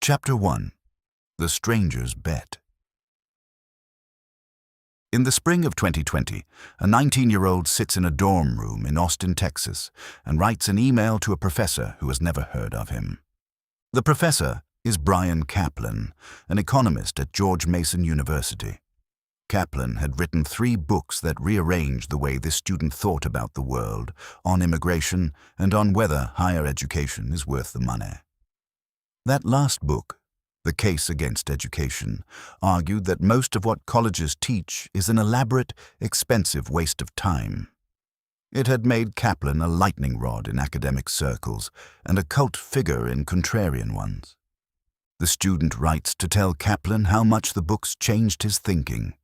Chapter 1. The Stranger's Bet. In the spring of 2020, a 19-year-old sits in a dorm room in Austin, Texas, and writes an email to a professor who has never heard of him. The professor is Bryan Caplan, an economist at George Mason University. Caplan had written 3 books that rearranged the way this student thought about the world, on immigration, and on whether higher education is worth the money. That last book, The Case Against Education, argued that most of what colleges teach is an elaborate, expensive waste of time. It had made Caplan a lightning rod in academic circles and a cult figure in contrarian ones. The student writes to tell Caplan how much the books changed his thinking.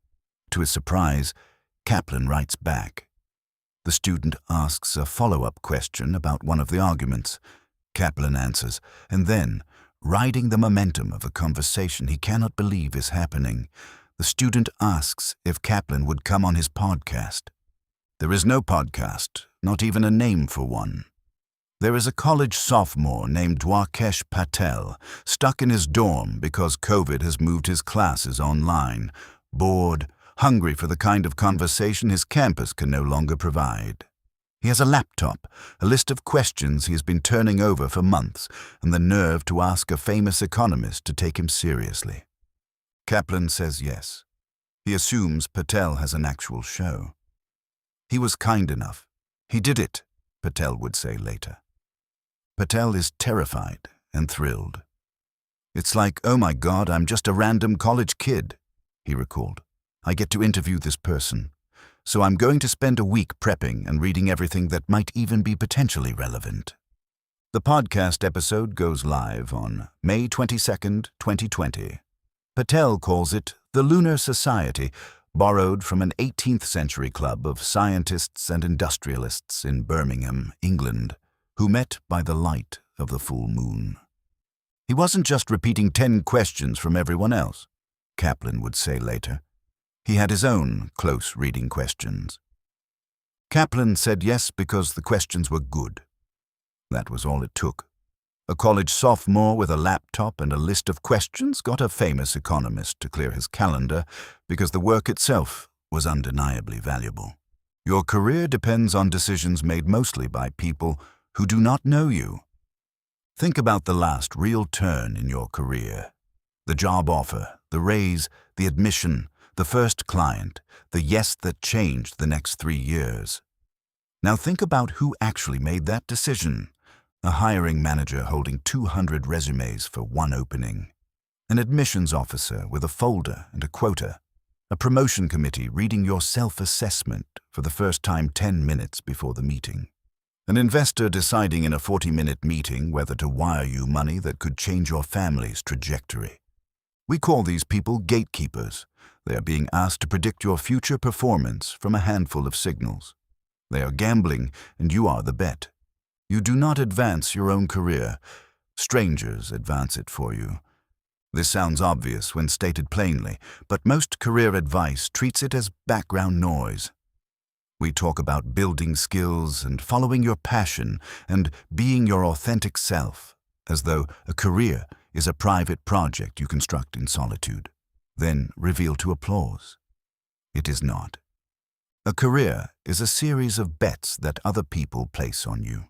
To his surprise, Caplan writes back. The student asks a follow-up question about one of the arguments. Caplan answers, and then, riding the momentum of a conversation he cannot believe is happening, the student asks if Caplan would come on his podcast. There is no podcast, not even a name for one. There is a college sophomore named Dwarkesh Patel, stuck in his dorm because COVID has moved his classes online, bored, hungry for the kind of conversation his campus can no longer provide. He has a laptop, a list of questions he has been turning over for months, and the nerve to ask a famous economist to take him seriously. Caplan says yes. He assumes Patel has an actual show. He was kind enough. He did it, Patel would say later. Patel is terrified and thrilled. It's like, oh my God, I'm just a random college kid, he recalled. I get to interview this person. So I'm going to spend a week prepping and reading everything that might even be potentially relevant. The podcast episode goes live on May 22nd, 2020. Patel calls it the Lunar Society, borrowed from an 18th century club of scientists and industrialists in Birmingham, England, who met by the light of the full moon. He wasn't just repeating 10 questions from everyone else, Caplan would say later. He had his own close reading questions. Caplan said yes because the questions were good. That was all it took. A college sophomore with a laptop and a list of questions got a famous economist to clear his calendar because the work itself was undeniably valuable. Your career depends on decisions made mostly by people who do not know you. Think about the last real turn in your career. The job offer, the raise, the admission, the first client, the yes that changed the next 3 years. Now think about who actually made that decision. A hiring manager holding 200 resumes for one opening. An admissions officer with a folder and a quota. A promotion committee reading your self-assessment for the first time 10 minutes before the meeting. An investor deciding in a 40-minute meeting whether to wire you money that could change your family's trajectory. We call these people gatekeepers. They are being asked to predict your future performance from a handful of signals. They are gambling, and you are the bet. You do not advance your own career. Strangers advance it for you. This sounds obvious when stated plainly, but most career advice treats it as background noise. We talk about building skills and following your passion and being your authentic self, as though a career is a private project you construct in solitude, then reveal to applause. It is not. A career is a series of bets that other people place on you.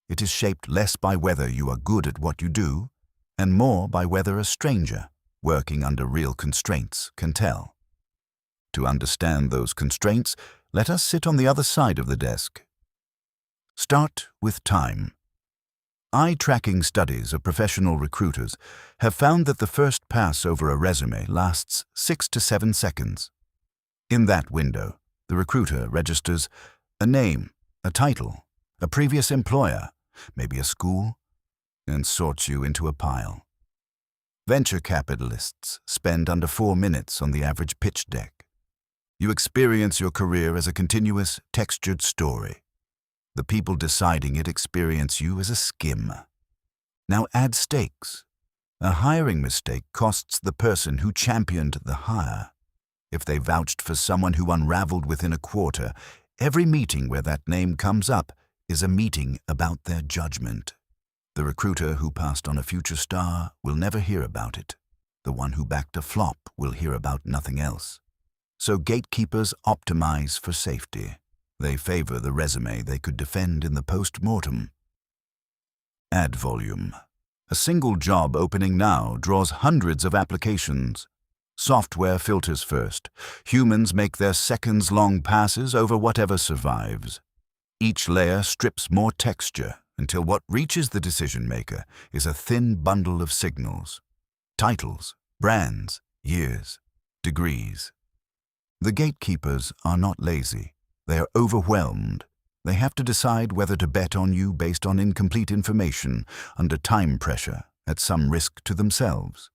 It is shaped less by whether you are good at what you do, and more by whether a stranger, working under real constraints, can tell. To understand those constraints, let us sit on the other side of the desk. Start with time. Eye-tracking studies of professional recruiters have found that the first pass over a resume lasts 6 to 7 seconds. In that window, the recruiter registers a name, a title, a previous employer, maybe a school, and sorts you into a pile. Venture capitalists spend under 4 minutes on the average pitch deck. You experience your career as a continuous, textured story. The people deciding it experience you as a skim. Now add stakes. A hiring mistake costs the person who championed the hire. If they vouched for someone who unraveled within a quarter, every meeting where that name comes up is a meeting about their judgment. The recruiter who passed on a future star will never hear about it. The one who backed a flop will hear about nothing else. So gatekeepers optimize for safety. They favor the resume they could defend in the post-mortem. Ad volume. A single job opening now draws hundreds of applications. Software filters first. Humans make their seconds-long passes over whatever survives. Each layer strips more texture until what reaches the decision-maker is a thin bundle of signals. Titles, brands, years, degrees. The gatekeepers are not lazy. They are overwhelmed. They have to decide whether to bet on you based on incomplete information, under time pressure, at some risk to themselves.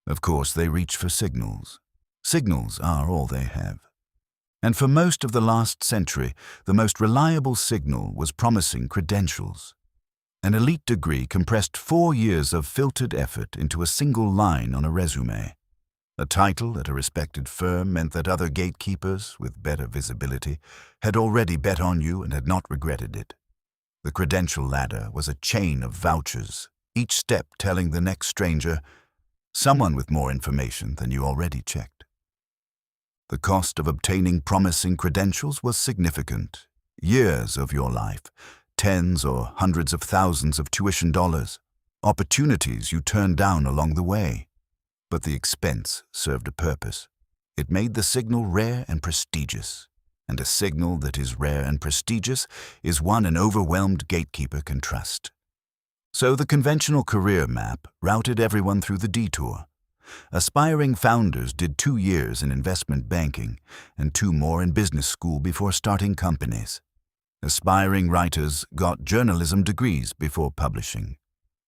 Of course, they reach for signals. Signals are all they have. And for most of the last century, the most reliable signal was promising credentials. An elite degree compressed 4 years of filtered effort into a single line on a resume. A title at a respected firm meant that other gatekeepers, with better visibility, had already bet on you and had not regretted it. The credential ladder was a chain of vouchers, each step telling the next stranger, someone with more information than you already checked. The cost of obtaining promising credentials was significant. Years of your life, tens or hundreds of thousands of tuition dollars, opportunities you turned down along the way. But the expense served a purpose. It made the signal rare and prestigious. And a signal that is rare and prestigious is one an overwhelmed gatekeeper can trust. So the conventional career map routed everyone through the detour. Aspiring founders did 2 years in investment banking and 2 more in business school before starting companies. Aspiring writers got journalism degrees before publishing.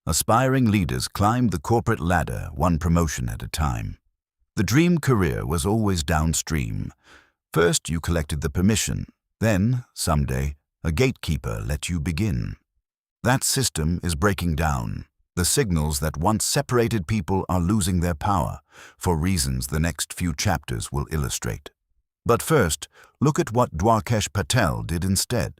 Aspiring leaders climbed the corporate ladder 1 promotion at a time. The dream career was always downstream. First you collected the permission, then, someday, a gatekeeper let you begin. That system is breaking down. The signals that once separated people are losing their power, for reasons the next few chapters will illustrate. But first, look at what Dwarkesh Patel did instead.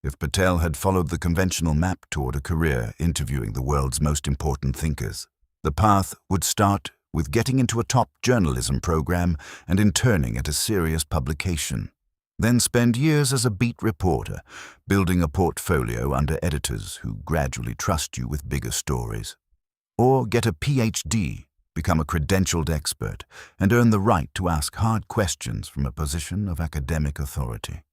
If Patel had followed the conventional map toward a career interviewing the world's most important thinkers, the path would start with getting into a top journalism program and interning at a serious publication. Then spend years as a beat reporter, building a portfolio under editors who gradually trust you with bigger stories. Or get a PhD, become a credentialed expert, and earn the right to ask hard questions from a position of academic authority.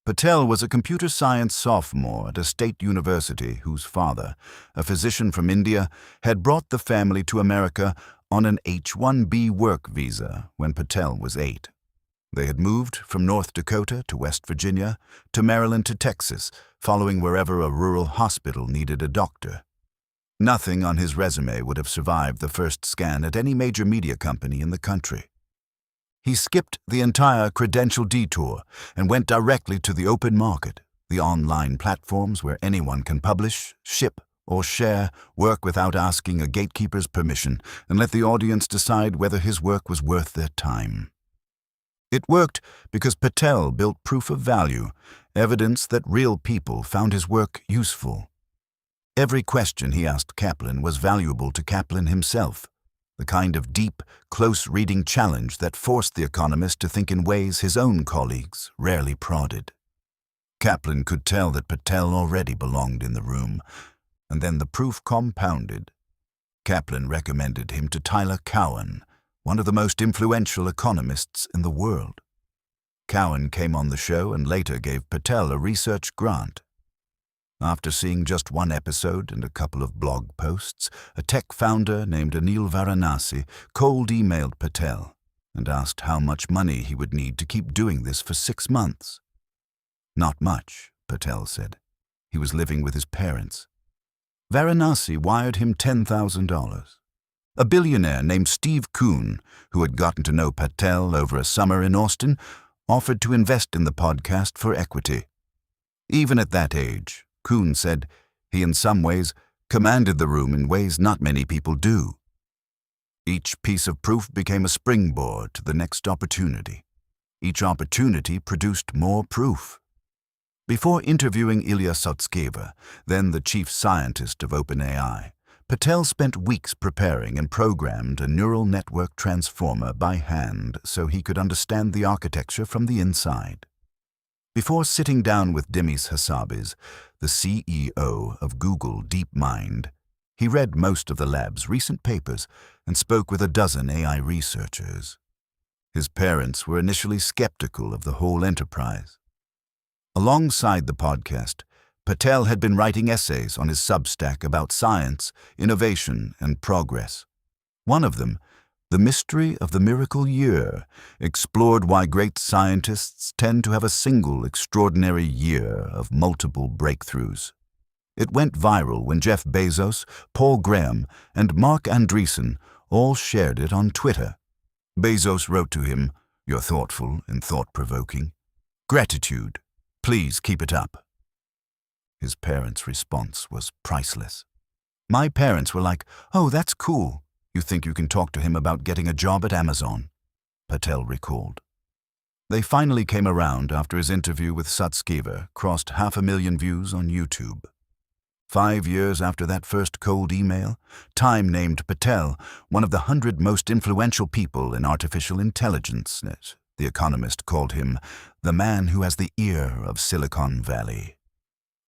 Patel was a computer science sophomore at a state university whose father, a physician from India, had brought the family to America on an H-1B work visa when Patel was 8. They had moved from North Dakota to West Virginia, to Maryland to Texas, following wherever a rural hospital needed a doctor. Nothing on his resume would have survived the first scan at any major media company in the country. He skipped the entire credential detour and went directly to the open market, the online platforms where anyone can publish, ship, or share work without asking a gatekeeper's permission, and let the audience decide whether his work was worth their time. It worked because Patel built proof of value, evidence that real people found his work useful. Every question he asked Kaplan was valuable to Kaplan himself, the kind of deep, close-reading challenge that forced the economist to think in ways his own colleagues rarely prodded. Kaplan could tell that Patel already belonged in the room, and then the proof compounded. Kaplan recommended him to Tyler Cowen, one of the most influential economists in the world. Cowen came on the show and later gave Patel a research grant. After seeing just 1 episode and a couple of blog posts, a tech founder named Anil Varanasi cold emailed Patel and asked how much money he would need to keep doing this for 6 months. Not much, Patel said. He was living with his parents. Varanasi wired him $10,000. A billionaire named Steve Kuhn, who had gotten to know Patel over a summer in Austin, offered to invest in the podcast for equity. Even at that age, Kuhn said he in some ways commanded the room in ways not many people do. Each piece of proof became a springboard to the next opportunity. Each opportunity produced more proof. Before interviewing Ilya Sutskever, then the chief scientist of OpenAI, Patel spent weeks preparing and programmed a neural network transformer by hand so he could understand the architecture from the inside. Before sitting down with Demis Hassabis, the CEO of Google DeepMind, he read most of the lab's recent papers and spoke with a dozen AI researchers. His parents were initially skeptical of the whole enterprise. Alongside the podcast, Patel had been writing essays on his Substack about science, innovation, and progress. One of them, The Mystery of the Miracle Year, explored why great scientists tend to have a single extraordinary year of multiple breakthroughs. It went viral when Jeff Bezos, Paul Graham, and Mark Andreessen all shared it on Twitter. Bezos wrote to him, "You're thoughtful and thought-provoking. Gratitude. Please keep it up." His parents' response was priceless. My parents were like, "Oh, that's cool. You think you can talk to him about getting a job at Amazon?" Patel recalled. They finally came around after his interview with Sutskever crossed 500,000 views on YouTube. 5 years after that first cold email, Time named Patel one of the 100 most influential people in artificial intelligence. The Economist called him the man who has the ear of Silicon Valley.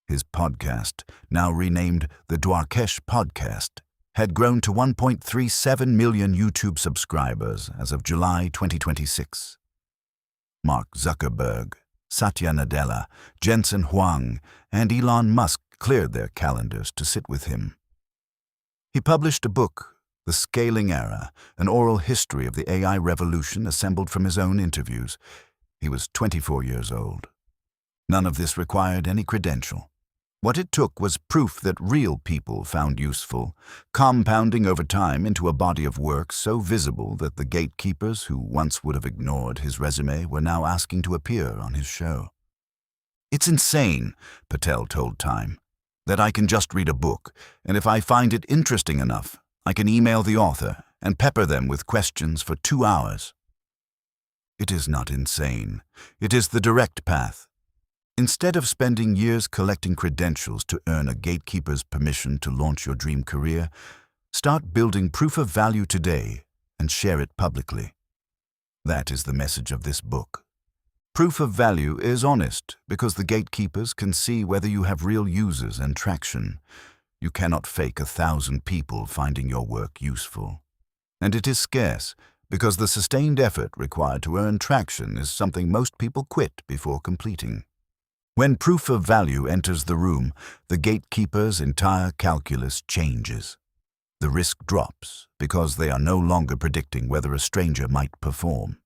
His podcast, now renamed the Dwarkesh Podcast, had grown to 1.37 million YouTube subscribers as of July 2026. Mark Zuckerberg, Satya Nadella, Jensen Huang, and Elon Musk cleared their calendars to sit with him. He published a book, The Scaling Era, an oral history of the AI revolution assembled from his own interviews. He was 24 years old. None of this required any credential. What it took was proof that real people found useful, compounding over time into a body of work so visible that the gatekeepers who once would have ignored his resume were now asking to appear on his show. "It's insane," Patel told Time, "that I can just read a book, and if I find it interesting enough, I can email the author and pepper them with questions for 2 hours. It is not insane. It is the direct path. Instead of spending years collecting credentials to earn a gatekeeper's permission to launch your dream career, start building proof of value today and share it publicly." That is the message of this book. Proof of value is honest because the gatekeepers can see whether you have real users and traction. You cannot fake 1,000 people finding your work useful. And it is scarce because the sustained effort required to earn traction is something most people quit before completing. When proof of value enters the room, the gatekeeper's entire calculus changes. The risk drops because they are no longer predicting whether a stranger might perform.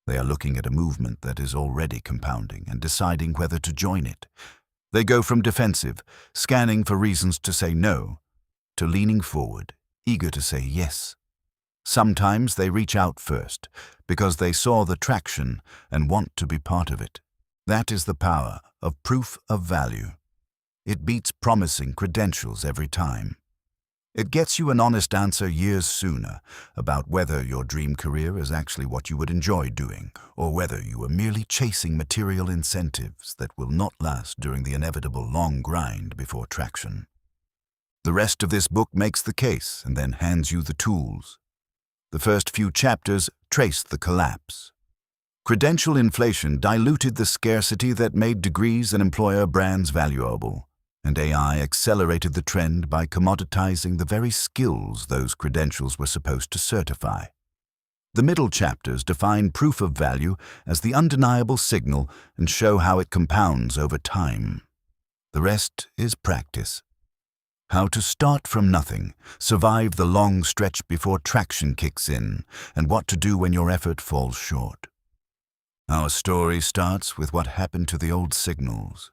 They are looking at a movement that is already compounding and deciding whether to join it. They go from defensive, scanning for reasons to say no, to leaning forward, eager to say yes. Sometimes they reach out first because they saw the traction and want to be part of it. That is the power of proof of value. It beats promising credentials every time. It gets you an honest answer years sooner about whether your dream career is actually what you would enjoy doing, or whether you are merely chasing material incentives that will not last during the inevitable long grind before traction. The rest of this book makes the case and then hands you the tools. The first few chapters trace the collapse. Credential inflation diluted the scarcity that made degrees and employer brands valuable, and AI accelerated the trend by commoditizing the very skills those credentials were supposed to certify. The middle chapters define proof of value as the undeniable signal and show how it compounds over time. The rest is practice. How to start from nothing, survive the long stretch before traction kicks in, and what to do when your effort falls short. Our story starts with what happened to the old signals.